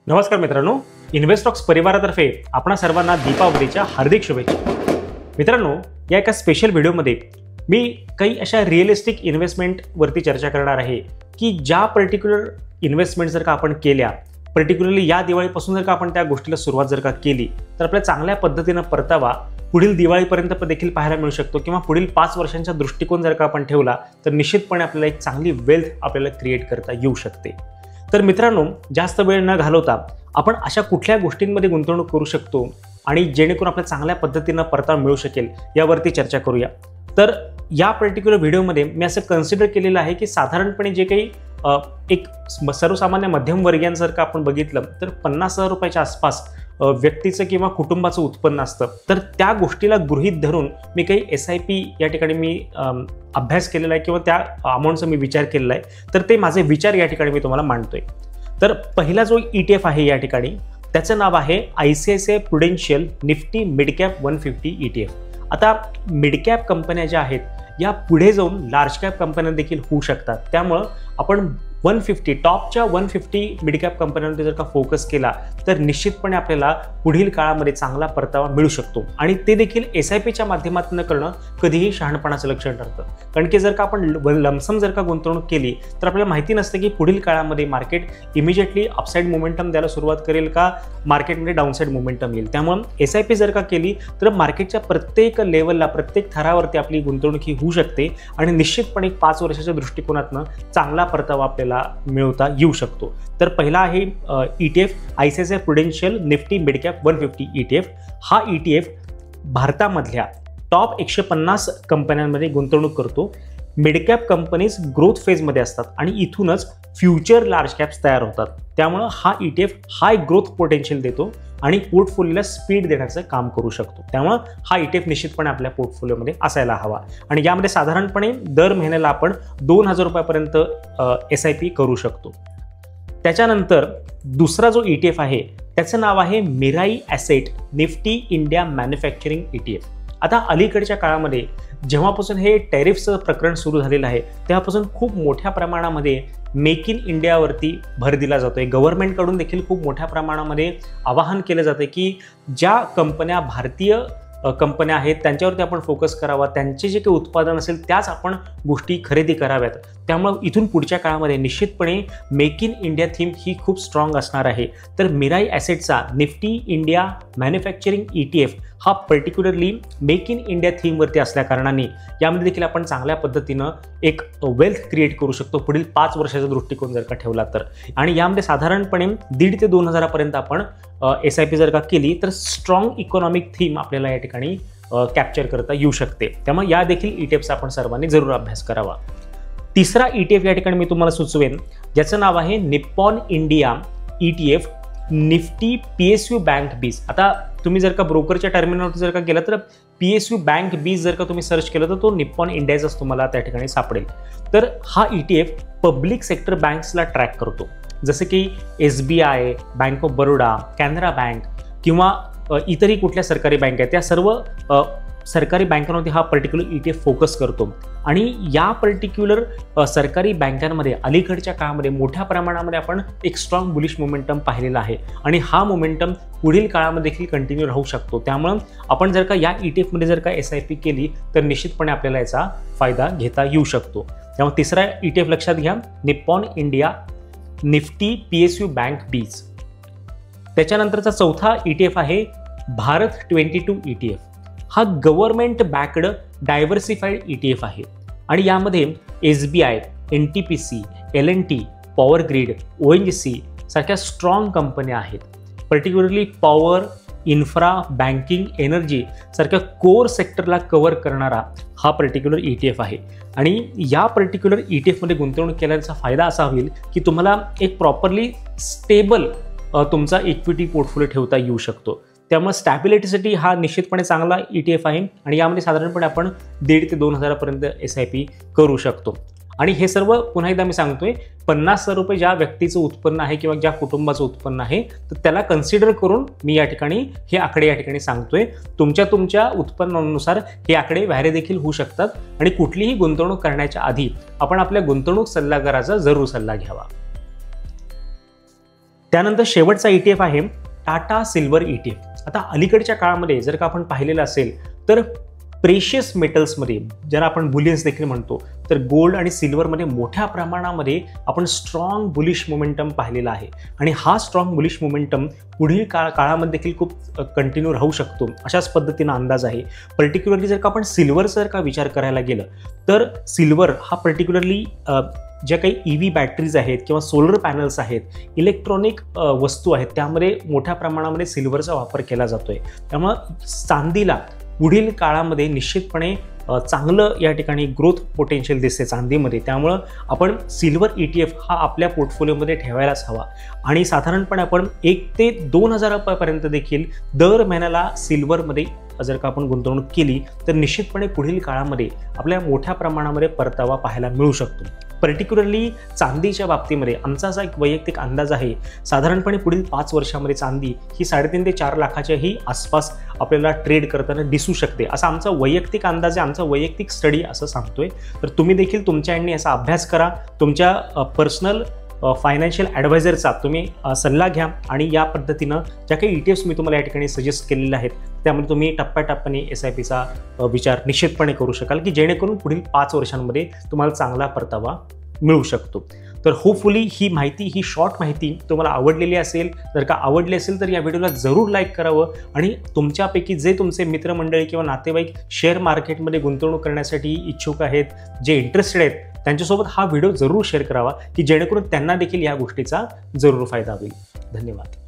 नमस्कार मित्रांनो, इन्व्हेस्टॉक्स परिवारातर्फे आपणा सर्वांना दीपावलीच्या हार्दिक शुभेच्छा। मित्रांनो, या एका स्पेशल व्हिडिओमध्ये मी काही अशा रिअलिस्टिक इन्व्हेस्टमेंटवरती चर्चा करणार आहे की ज्या पर्टिक्युलर इन्व्हेस्टमेंट जर का आपण केल्या, पर्टिक्युलरली या दिवाळीपासून जर का आपण त्या गोष्टीला सुरुवात जर का केली तर आपल्याला चांगल्या पद्धतीने परतावा पुढील दिवाळीपर्यंत देखील पाहायला मिळू शकतो किंवा पुढील 5 वर्षांचा दृष्टिकोन जर का आपण ठेवला तर निश्चितपणे आपल्याला एक चांगली वेल्थ आपल्याला क्रिएट करता येऊ शकते। तर मित्रांनो, जास्त वेळ न घालवता आपण अशा कुठल्या गोष्टींमध्ये गुंतवणूक करू शकतो आणि जेणेकरून आपल्याला चांगल्या पद्धतीने परतावा मिळू शकेल यावरती चर्चा करूया। तर या पर्टिक्युलर व्हिडिओमध्ये मी असं कन्सिडर केलेलं आहे की साधारणपणे जे काही एक सर्वसामान्य मध्यमवर्गीयांचं जर का आपण बघितलं तर 50,000 रुपयाच्या आसपास व्यक्तीचं किंवा कुटुंबाचं उत्पन्न असतं, तर त्या गोष्टीला गृहीत धरून मी काही SIP या ठिकाणी मी अभ्यास केलेला आहे किंवा त्या अमाऊंटचा मी विचार केलेला आहे। तर ते माझे विचार या ठिकाणी मी तुम्हाला मांडतोय। तर पहिला जो ETF आहे या ठिकाणी त्याचं नाव आहे ICICI Prudential Nifty mid cap 150 ETF। आता मिड कॅप कंपन्या ज्या आहेत या पुढे जाऊन लार्ज कॅप कंपन्या देखील होऊ शकतात, त्यामुळं आपण 150 टॉपच्या 150 मिड कॅप कंपन्यांवर जर का फोकस केला तर निश्चितपणे आपल्याला पुढील काळामध्ये चांगला परतावा मिळू शकतो आणि ते देखील SIPच्या माध्यमातून करणं कधीही शहाणपणाचं लक्षण ठरतं। कारण की जर का आपण लमसम जर का गुंतवणूक केली तर आपल्याला माहिती नसतं की पुढील काळामध्ये मार्केट इमिजिएटली अपसाइड मोमेंटम द्यायला सुरुवात करेल का मार्केटमध्ये डाऊनसाइड मोमेंटम येईल। त्यामुळे SIP जर का केली तर मार्केटच्या प्रत्येक लेवलला प्रत्येक थरावरती आपली गुंतवणूक ही होऊ शकते आणि निश्चितपणे 5 वर्षाच्या दृष्टिकोनातून चांगला परतावा आपल्याला मिळवता येऊ शकतो। तर पहिला आहे ETF ICICI Prudential Nifty mid cap 150 ETF। हा ETF भारतामधल्या टॉप 150 कंपन्यांमध्ये गुंतवणूक करतो। मिड कॅप कंपनीज ग्रोथ फेजमध्ये असतात आणि इथूनच फ्युचर लार्ज कॅप्स तयार होतात, त्यामुळे हा ETF हाय ग्रोथ पोटेन्शियल देतो आणि पोर्टफोलिओला स्पीड देण्याचं काम करू शकतो। त्यामुळे हा ETF निश्चितपणे आपल्या पोर्टफोलिओमध्ये असायला हवा आणि यामध्ये साधारणपणे दर महिन्याला आपण 2,000 रुपयापर्यंत SIP करू शकतो। त्याच्यानंतर दुसरा जो ETF आहे त्याचं नाव आहे Mirae asset Nifty India manufacturing ETF। आता अलीकडच्या काळामध्ये जेव्हापासून हे टॅरिफचं प्रकरण सुरू झालेलं आहे तेव्हापासून खूप मोठ्या प्रमाणामध्ये मेक इन इंडियावरती भर दिला जातोय। गव्हर्नमेंटकडून देखील खूप मोठ्या प्रमाणामध्ये आवाहन केलं जातं की ज्या कंपन्या भारतीय कंपन्या आहेत त्यांच्यावरती आपण फोकस करावा, त्यांचे जे काही उत्पादन असेल त्याच आपण गोष्टी खरेदी कराव्यात। त्यामुळे इथून पुढच्या काळामध्ये निश्चितपणे मेक इन इंडिया थीम ही खूप स्ट्रॉंग असणार आहे। तर मिराई ॲसेटचा निफ्टी इंडिया मॅन्युफॅक्चरिंग ETF हा पर्टिक्युलरली मेक इन इंडिया थीमवरती असल्या कारणाने यामध्ये देखील आपण चांगल्या पद्धतीनं एक वेल्थ क्रिएट करू शकतो पुढील 5 वर्षाचा दृष्टिकोन जर का ठेवला तर। आणि यामध्ये साधारणपणे 1,500 ते 2,000 पर्यंत आपण SIP जर का केली तर स्ट्रॉंग इकॉनॉमिक थीम आपल्याला या ठिकाणी कॅप्चर करता येऊ शकते। त्यामुळे या देखील ETFचा आपण सर्वांनी जरूर अभ्यास करावा। तिसरा ETF या ठिकाणी मी तुम्हाला सुचवेन ज्याचं नाव आहे Nippon India ETF Nifty PSU bank बीज। आता तुम्ही जर का ब्रोकरच्या टर्मिनलवरती जर का गेला तर PSU बँक बीज जर का तुम्ही सर्च केलं तर तो निप्पॉन इंडियाचाच तुम्हाला त्या ठिकाणी सापडेल। तर हा ETF पब्लिक सेक्टर बँक्सला ट्रॅक करतो, जसे की SBI, bank of Baroda, Canara bank किंवा इतरही कुठल्या सरकारी बँक आहेत त्या सर्व सरकारी बँकांवरती हा पर्टिक्युलर ETF फोकस करतो। आणि या पर्टिक्युलर सरकारी बँकांमध्ये अलीकडच्या काळामध्ये मोठ्या प्रमाणामध्ये आपण एक स्ट्रॉंग बुलिश मोमेंटम पाहिलेला आहे आणि हा मोमेंटम पुढील काळामध्ये देखील कंटिन्यू राहू शकतो। त्यामुळे आपण जर का या ETF मध्ये जर का SIP केली तर निश्चितपणे आपल्याला याचा फायदा घेता येऊ शकतो। त्यामुळे तिसरा ETF लक्षात घ्या, Nippon India Nifty PSU bank BeES. त्याच्यानंतरचा चौथा ETF आहे भारत 22 ETF। हा गव्हर्नमेंट बॅक्ड डायव्हर्सिफाईड ETF आहे आणि यामध्ये SBI, NTPC, L&T, power grid, ONGC सारख्या स्ट्रॉंग कंपन्या आहेत। Particularly power, infra, banking, energy सारख्या कोर सेक्टरला कव्हर करणारा हा पर्टिक्युलर ETF आहे। आणि या पर्टिक्युलर ETF मध्ये गुंतवणूक केल्याचा फायदा असा होईल की तुम्हाला एक प्रॉपरली स्टेबल तुमचा इक्विटी पोर्टफोलिओ ठेवता येऊ शकतो। त्यामुळे स्टॅबिलिटीसाठी हा निश्चितपणे चांगला ETF आहे आणि यामध्ये साधारणपणे आपण 1,500 ते 2,000 पर्यंत SIP करू शकतो। आणि हे सर्व पुन्हा एकदा मी सांगतोय 50,000 रुपये ज्या व्यक्तीचं उत्पन्न आहे किंवा ज्या कुटुंबाचं उत्पन्न आहे तर त्याला कन्सिडर करून मी या ठिकाणी हे आकडे या ठिकाणी सांगतोय। तुमच्या उत्पन्नानुसार हे आकडे व्हॅरी देखील होऊ शकतात आणि कुठलीही गुंतवणूक करण्याच्या आधी आपण आपल्या गुंतवणूक सल्लागाराचा जरूर सल्ला घ्यावा। त्यानंतर शेवटचा ETF आहे टाटा सिल्वर ETF. आता अलीकडच्या काळामध्ये जर का आपण पाहिलेलं असेल तर प्रेशियस मेटल्समध्ये, ज्याला आपण बुलियन्स देखील म्हणतो, तर गोल्ड आणि सिल्वरमध्ये मोठ्या प्रमाणामध्ये आपण स्ट्रॉंग बुलिश मोमेंटम पाहिलेला आहे आणि हा स्ट्रॉंग बुलिश मोमेंटम पुढील काळामध्ये देखील खूप कंटिन्यू राहू शकतो अशाच पद्धतीनं अंदाज आहे. पर्टिक्युलरली जर का आपण सिल्वरचा जर का विचार करायला गेलं तर सिल्वर हा पर्टिक्युलरली ज्या काही EV बॅटरीज आहेत किंवा सोलर पॅनल्स आहेत, इलेक्ट्रॉनिक वस्तू आहेत, त्यामध्ये मोठ्या प्रमाणामध्ये सिल्वरचा वापर केला जातोय. त्यामुळं चांदीला पुढील काळामध्ये निश्चितपणे चांगलं या ठिकाणी ग्रोथ पोटेन्शियल दिसते चांदीमध्ये. त्यामुळं आपण सिल्वर ETF हा आपल्या पोर्टफोलिओमध्ये ठेवायलाच हवा आणि साधारणपणे आपण 1 ते 2,000 रुपयापर्यंत देखील दर महिन्याला सिल्वरमध्ये जर का आपण गुंतवणूक केली तर निश्चितपणे पुढील काळामध्ये आपल्याला मोठ्या प्रमाणामध्ये परतावा पाहायला मिळू शकतो. पर्टिक्युलरली चांदीच्या बाबतीमध्ये आमचा असा एक वैयक्तिक अंदाज आहे, साधारणपणे पुढील 5 वर्षामध्ये चांदी ही 3.5 ते 4 लाखाच्याही आसपास आपल्याला ट्रेड करताना दिसू शकते, असा आमचा वैयक्तिक अंदाज आहे, आमचा वैयक्तिक स्टडी असं सांगतोय. तर तुम्ही देखील तुमच्या यांनी असा अभ्यास करा, तुमच्या पर्सनल फायनान्शियल ॲडवायझरचा तुम्ही सल्ला घ्या आणि या पद्धतीनं ज्या काही ETFs मी तुम्हाला या ठिकाणी सजेस्ट केलेले आहेत त्यामध्ये तुम्ही टप्प्याटप्प्याने SIPचा विचार निश्चितपणे करू शकाल की जेणेकरून पुढील 5 वर्षांमध्ये तुम्हाला चांगला परतावा मिळू शकतो. तर होपफुली ही माहिती, ही शॉर्ट माहिती तुम्हाला आवडलेली असेल. जर का आवडली असेल तर या व्हिडिओला जरूर लाईक करावं आणि तुमच्यापैकी जे तुमचे मित्रमंडळी किंवा नातेवाईक शेअर मार्केटमध्ये गुंतवणूक करण्यासाठी इच्छुक आहेत, जे इंटरेस्टेड आहेत, त्यांच्यासोबत हा व्हिडिओ जरूर शेअर करावा की जेणेकरून त्यांना देखील या गोष्टीचा जरूर फायदा होईल. धन्यवाद.